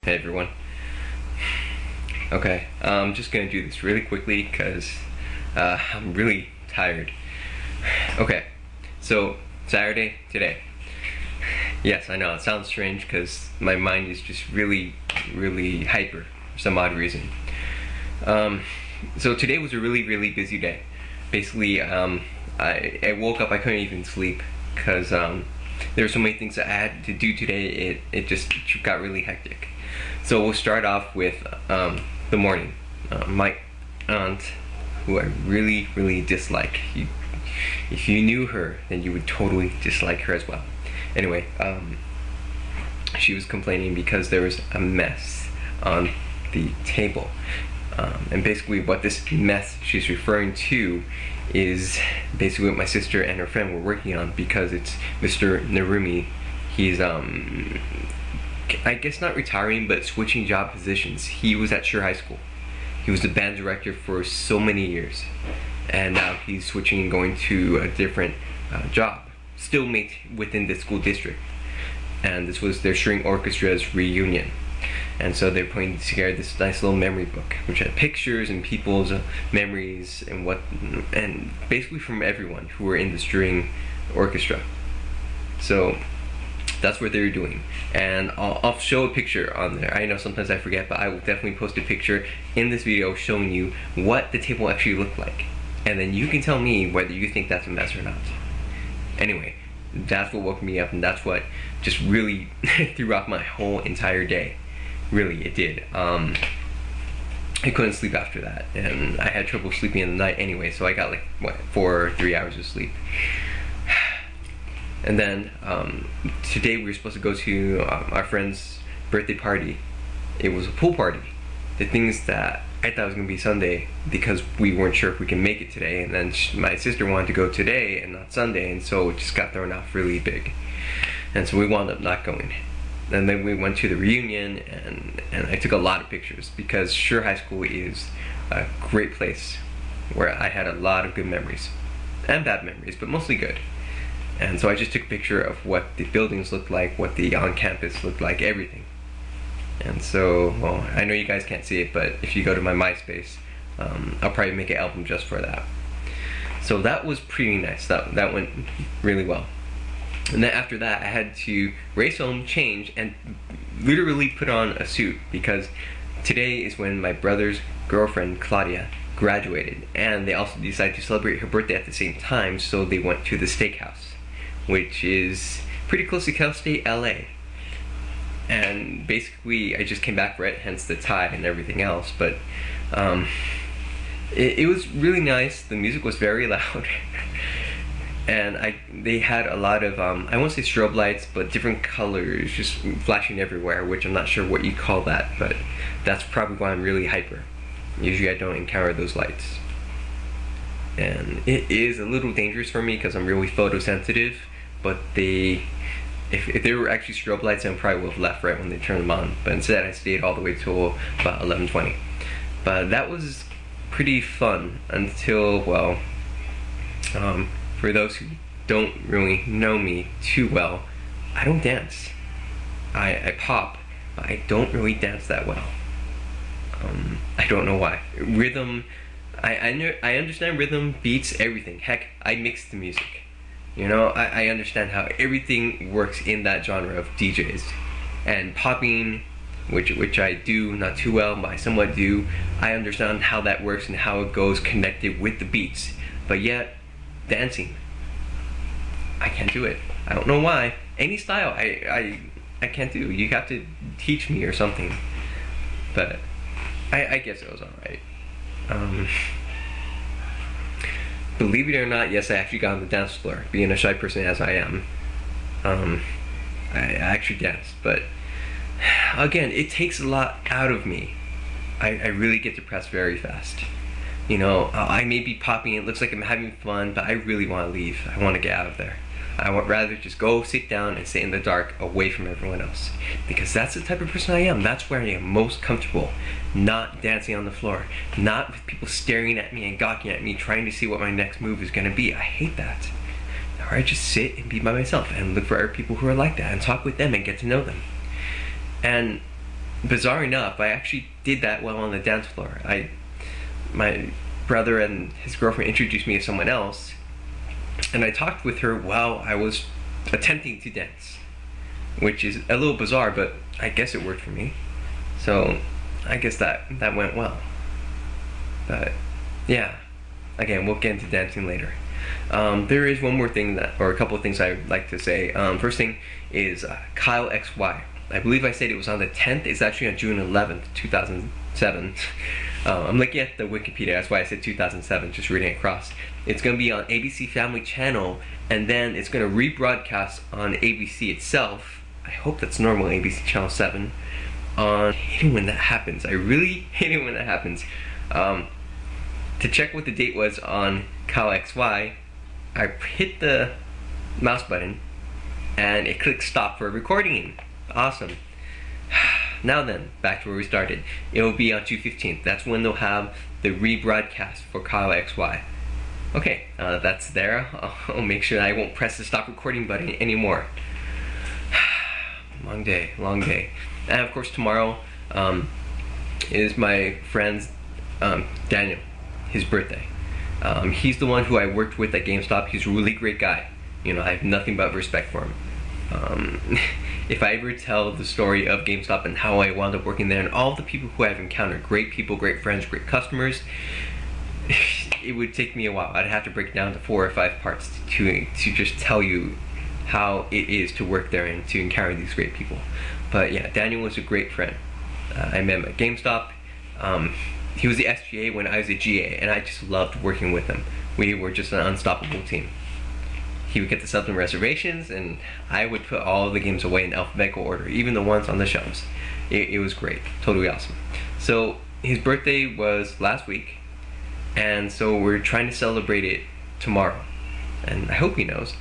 Hey everyone. Okay, I'm just gonna do this really quickly because I'm really tired. Okay, so Saturday today. Yes, I know it sounds strange because my mind is just really hyper for some odd reason. So today was a really busy day. Basically, I woke up, I couldn't even sleep because there were so many things that I had to do today. It just got really hectic. So we'll start off with the morning. My aunt, who I really dislike. If you knew her, then you would totally dislike her as well. Anyway, she was complaining because there was a mess on the table. And basically what this mess she's referring to is basically what my sister and her friend were working on, because it's Mr. Narumi. He's I guess not retiring, but switching job positions. He was at Sure High School. He was the band director for so many years, and now he's switching and going to a different job, still made within the school district. And this was their string orchestra's reunion. And so they're putting together this nice little memory book, which had pictures and people's memories and basically from everyone who were in the string orchestra. So that's what they were doing, and I'll show a picture on there. I know sometimes I forget, but I will definitely post a picture in this video showing you what the table actually looked like, and then you can tell me whether you think that's a mess or not. Anyway, that's what woke me up, and that's what just really threw off my whole entire day. Really, it did. I couldn't sleep after that, and I had trouble sleeping in the night anyway, so I got like, what, 4 or 3 hours of sleep. And then today we were supposed to go to our friend's birthday party. It was a pool party. The things that I thought was going to be Sunday, because we weren't sure if we can make it today, and then my sister wanted to go today and not Sunday, and so it just got thrown off really big. And so we wound up not going. And then we went to the reunion, and I took a lot of pictures, because Sure High School is a great place where I had a lot of good memories. And bad memories, but mostly good. And so I just took a picture of what the buildings looked like, what the on-campus looked like, everything. And so, well, I know you guys can't see it, but if you go to my MySpace, I'll probably make an album just for that. So that was pretty nice. That went really well. And then after that, I had to race home, change, and literally put on a suit, because today is when my brother's girlfriend, Claudia, graduated. And they also decided to celebrate her birthday at the same time, so they went to the steakhouse, which is pretty close to Cal State, LA. And basically, I just came back for it, hence the tie and everything else. But it was really nice. The music was very loud. And they had a lot of, I won't say strobe lights, but different colors just flashing everywhere, which I'm not sure what you call that, but that's probably why I'm really hyper. Usually I don't encounter those lights. And it is a little dangerous for me because I'm really photosensitive, but if they were actually strobe lights, I probably would have left right when they turned them on. But instead I stayed all the way till about 11:20. But that was pretty fun until, well, for those who don't really know me too well, I don't dance. I pop, but I don't really dance that well. I don't know why. Rhythm, I understand rhythm, beats, everything. Heck, I mix the music. You know, I understand how everything works in that genre of DJs. And popping, which I do not too well, but I somewhat do, I understand how that works and how it goes connected with the beats. But yet, dancing, I can't do it. I don't know why. Any style I can't do. You have to teach me or something. But I guess it was alright. Believe it or not, yes, I actually got on the dance floor. Being a shy person as I am, I actually danced. But again, it takes a lot out of me. I really get depressed very fast. You know, I may be popping, it looks like I'm having fun, but I really want to leave. I want to get out of there. I would rather just go sit down and sit in the dark away from everyone else. Because that's the type of person I am. That's where I am most comfortable. Not dancing on the floor. Not with people staring at me and gawking at me, trying to see what my next move is going to be. I hate that. Or I just sit and be by myself and look for other people who are like that and talk with them and get to know them. And bizarre enough, I actually did that while on the dance floor. My brother and his girlfriend introduced me to someone else, and I talked with her while I was attempting to dance, which is a little bizarre, but I guess it worked for me. So I guess that went well. But yeah, again, we'll get into dancing later. There is one more thing or a couple of things I'd like to say. First thing is Kyle XY. I believe I said it was on the 10th. It's actually on June 11th, 2007. I'm looking at the Wikipedia, that's why I said 2007, just reading it across. It's going to be on ABC Family Channel, and then it's going to rebroadcast on ABC itself. I hope that's normal, ABC Channel 7. I hate it when that happens. I really hate it when that happens. To check what the date was on Kyle XY, I hit the mouse button, and it clicked stop for recording. Awesome. Now then, back to where we started. It will be on June 15th. That's when they'll have the rebroadcast for Kyle XY. Okay, that's there. I'll make sure I won't press the stop recording button anymore. Long day, long day. And of course tomorrow is my friend's Daniel, his birthday. He's the one who I worked with at GameStop. He's a really great guy. You know, I have nothing but respect for him. If I ever tell the story of GameStop and how I wound up working there and all the people who I've encountered, great people, great friends, great customers, it would take me a while. I'd have to break it down to 4 or 5 parts to just tell you how it is to work there and to encounter these great people. But yeah, Daniel was a great friend. I met him at GameStop. He was the SGA when I was a GA, and I just loved working with him. We were just an unstoppable team. He would get the subs and reservations, and I would put all the games away in alphabetical order, even the ones on the shelves. It was great, totally awesome. So his birthday was last week, and so we're trying to celebrate it tomorrow, and I hope he knows.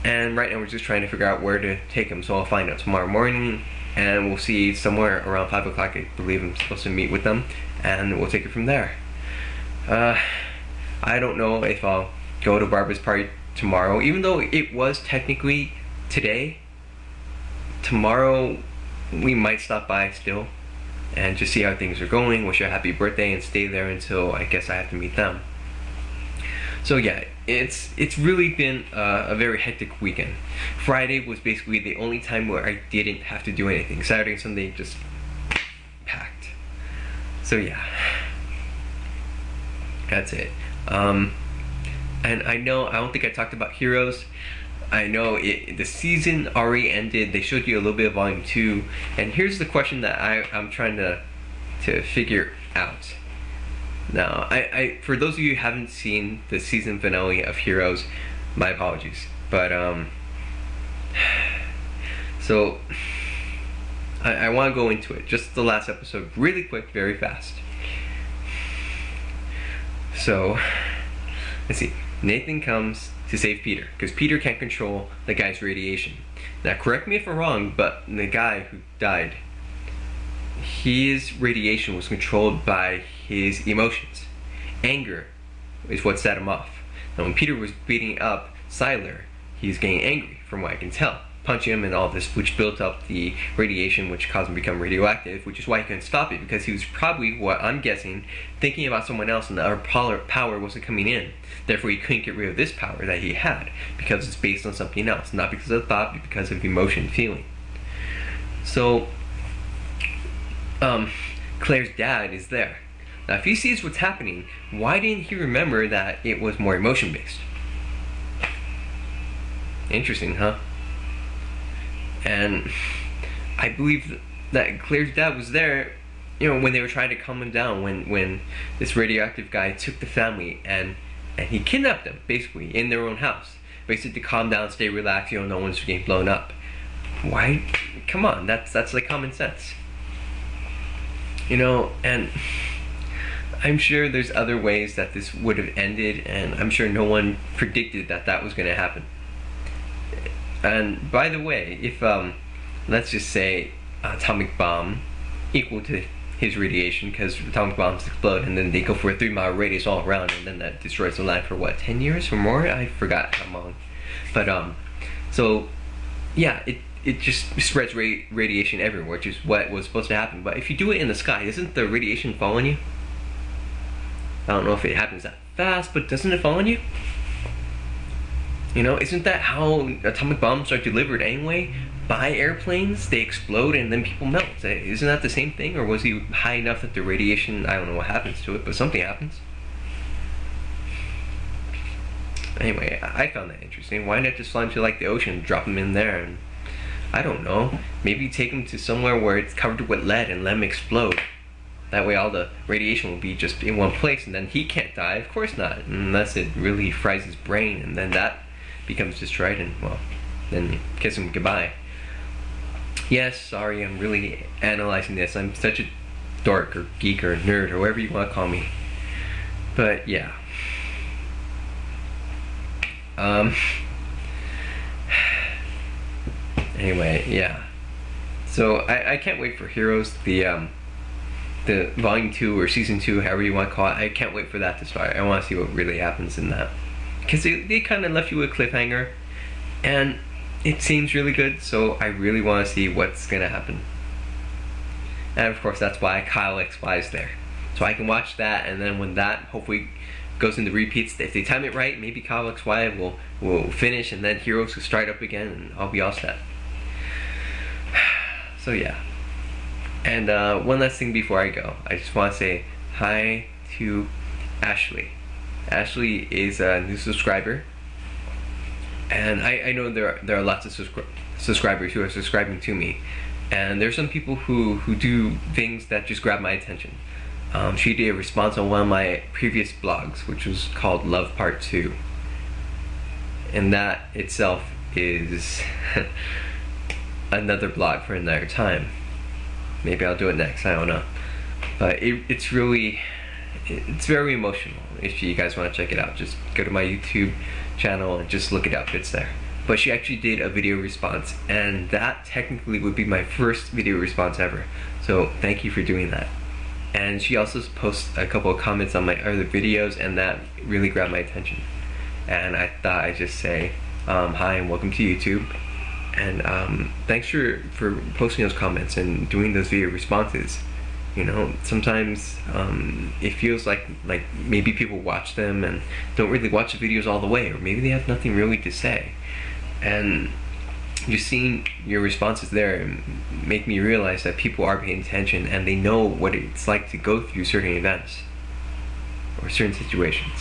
And right now we're just trying to figure out where to take him, so I'll find out tomorrow morning, and we'll see somewhere around 5 o'clock. I believe I'm supposed to meet with them, and we'll take it from there. I don't know if I'll go to Barbara's party tomorrow, even though it was technically today. Tomorrow we might stop by still and just see how things are going, wish her a happy birthday, and stay there until I guess I have to meet them. So yeah, it's really been a very hectic weekend. Friday was basically the only time where I didn't have to do anything. Saturday and Sunday just packed. So yeah, that's it. And I don't think I talked about Heroes. I know the season already ended. They showed you a little bit of Volume 2. And here's the question that I'm trying to figure out. Now, for those of you who haven't seen the season finale of Heroes, my apologies. But, so, I want to go into it. Just the last episode, really quick, very fast. So, let's see. Nathan comes to save Peter, because Peter can't control the guy's radiation. Now, correct me if I'm wrong, but the guy who died, his radiation was controlled by his emotions. Anger is what set him off. Now, when Peter was beating up Siler, he's getting angry, from what I can tell. Punching him and all this, which built up the radiation, which caused him to become radioactive, which is why he couldn't stop it, because he was probably, what I'm guessing, thinking about someone else, and the other power wasn't coming in. Therefore, he couldn't get rid of this power that he had, because it's based on something else, not because of thought, but because of emotion and feeling. So, Claire's dad is there. Now, if he sees what's happening, why didn't he remember that it was more emotion-based? Interesting, huh? And I believe that Claire's dad was there, you know, when they were trying to calm him down, when this radioactive guy took the family and he kidnapped them, basically, in their own house. Basically to calm down, stay relaxed, you know, no one's getting blown up. Why? Come on, that's like common sense. You know, and I'm sure there's other ways that this would have ended, and I'm sure no one predicted that that was going to happen. And by the way, if let's just say atomic bomb equal to his radiation, because atomic bombs explode and then they go for a 3-mile radius all around, and then that destroys the land for what, 10 years or more? I forgot how long. But so yeah, it just spreads radiation everywhere, which is what was supposed to happen. But if you do it in the sky, isn't the radiation fall on you? I don't know if it happens that fast, but doesn't it fall on you? You know, isn't that how atomic bombs are delivered anyway? By airplanes, they explode and then people melt. Isn't that the same thing? Or was he high enough that the radiation, I don't know what happens to it, but something happens. Anyway, I found that interesting. Why not just fly into like the ocean, drop them in there, and I don't know, maybe take them to somewhere where it's covered with lead and let them explode. That way all the radiation will be just in one place, and then he can't die. Of course not, unless it really fries his brain, and then that becomes destroyed, and well, then you kiss him goodbye. Yes, sorry, I'm really analyzing this. I'm such a dork or geek or nerd or whatever you want to call me. But yeah. Anyway, yeah. So I can't wait for Heroes, the volume 2 or season 2, however you want to call it. I can't wait for that to start. I want to see what really happens in that, because they kind of left you with a cliffhanger, and it seems really good. So I really want to see what's gonna happen. And of course, that's why Kyle XY is there, so I can watch that, and then when that hopefully goes into repeats, if they time it right, maybe Kyle XY will finish, and then Heroes will start up again, and I'll be all set. So yeah. And one last thing before I go, I just want to say hi to Ashley. Ashley is a new subscriber, and I know there are lots of subscribers who are subscribing to me, and there's some people who do things that just grab my attention. She did a response on one of my previous blogs, which was called Love Part 2, and that itself is another blog for another time. Maybe I'll do it next, I don't know. But it's very emotional. If you guys want to check it out, just go to my YouTube channel and just look it up, it's there. But she actually did a video response, and that technically would be my first video response ever. So thank you for doing that. And she also posts a couple of comments on my other videos, and that really grabbed my attention. And I thought I'd just say hi and welcome to YouTube. And thanks for posting those comments and doing those video responses. You know, sometimes it feels like maybe people watch them and don't really watch the videos all the way, or maybe they have nothing really to say. And just seeing your responses there make me realize that people are paying attention and they know what it's like to go through certain events or certain situations.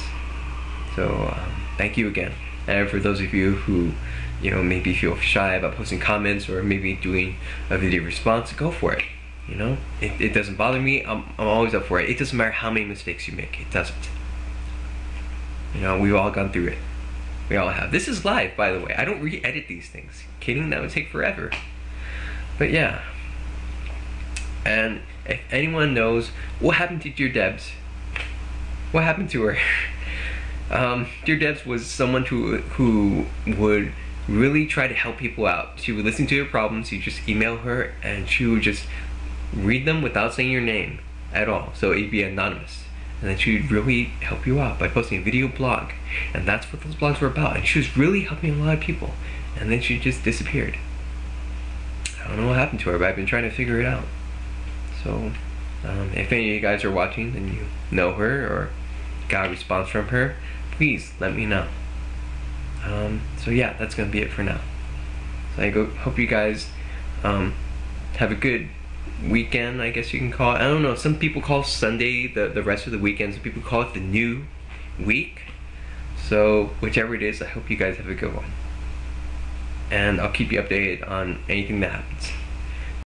So thank you again. And for those of you who, you know, maybe feel shy about posting comments or maybe doing a video response, go for it. You know, it doesn't bother me. I'm always up for it. It doesn't matter how many mistakes you make. It doesn't. You know, we've all gone through it. We all have. This is live, by the way. I don't re-edit these things. Kidding? That would take forever. But yeah. And if anyone knows what happened to Dear Debs, what happened to her? Dear Debs was someone who would really try to help people out. She would listen to your problems. You just email her, and she would just read them without saying your name at all. So it'd be anonymous. And then she would really help you out by posting a video blog. And that's what those blogs were about. And she was really helping a lot of people. And then she just disappeared. I don't know what happened to her, but I've been trying to figure it out. So, if any of you guys are watching and you know her or got a response from her, please let me know. So yeah, that's gonna be it for now. So I hope you guys have a good weekend, I guess you can call it. I don't know, some people call Sunday the rest of the weekend, some people call it the new week. So whichever it is, I hope you guys have a good one. And I'll keep you updated on anything that happens.